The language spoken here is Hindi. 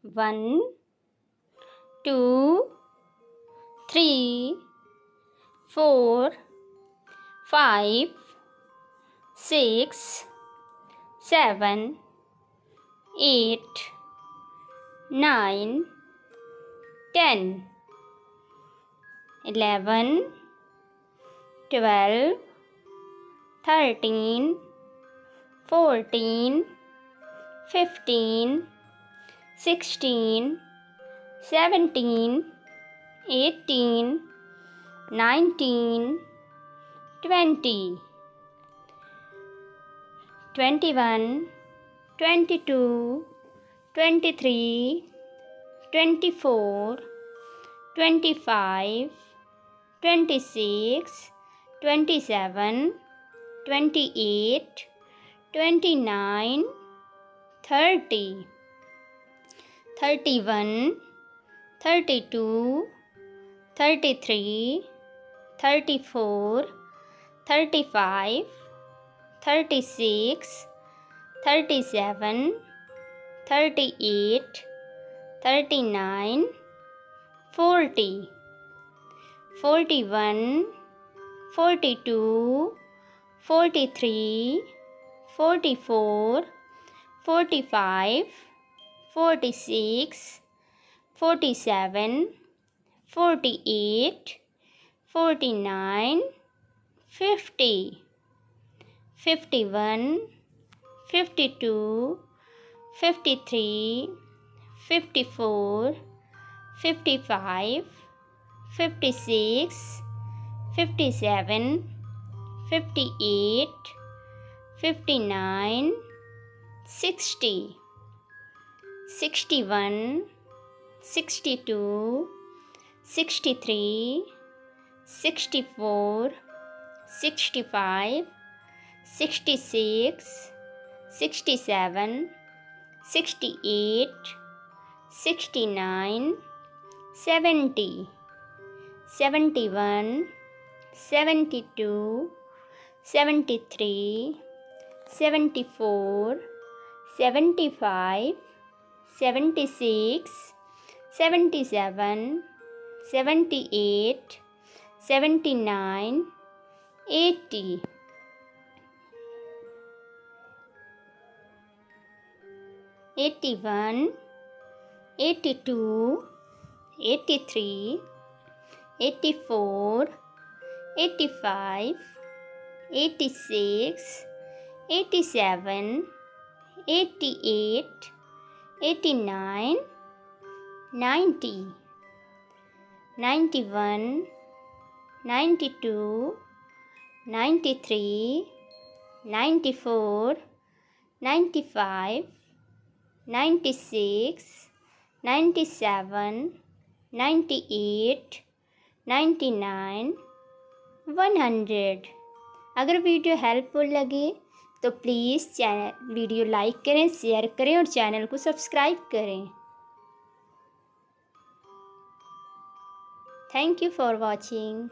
1 2 3 4 5 6 7 8 9 10 11 12 13 14 15 16 17 18 19 20 21 22 23 24 25 26 27 28 29 30 31 32 33 34 35 36 37 38 39 40 41 42 43 44 45 46 47 48 49 50 51 52 53 54 55 56 57 58 59 60 61 62 63 64 65 66 67 68 69 70 71 72 73 74 75 76 77 78 79 80 81 82 83 84 85 86 87 88 89 90 91 92 93 94 95 96 97 98 99 100। अगर वीडियो हेल्पफुल लगे तो प्लीज़ वीडियो लाइक करें, शेयर करें और चैनल को सब्सक्राइब करें। Thank you for watching.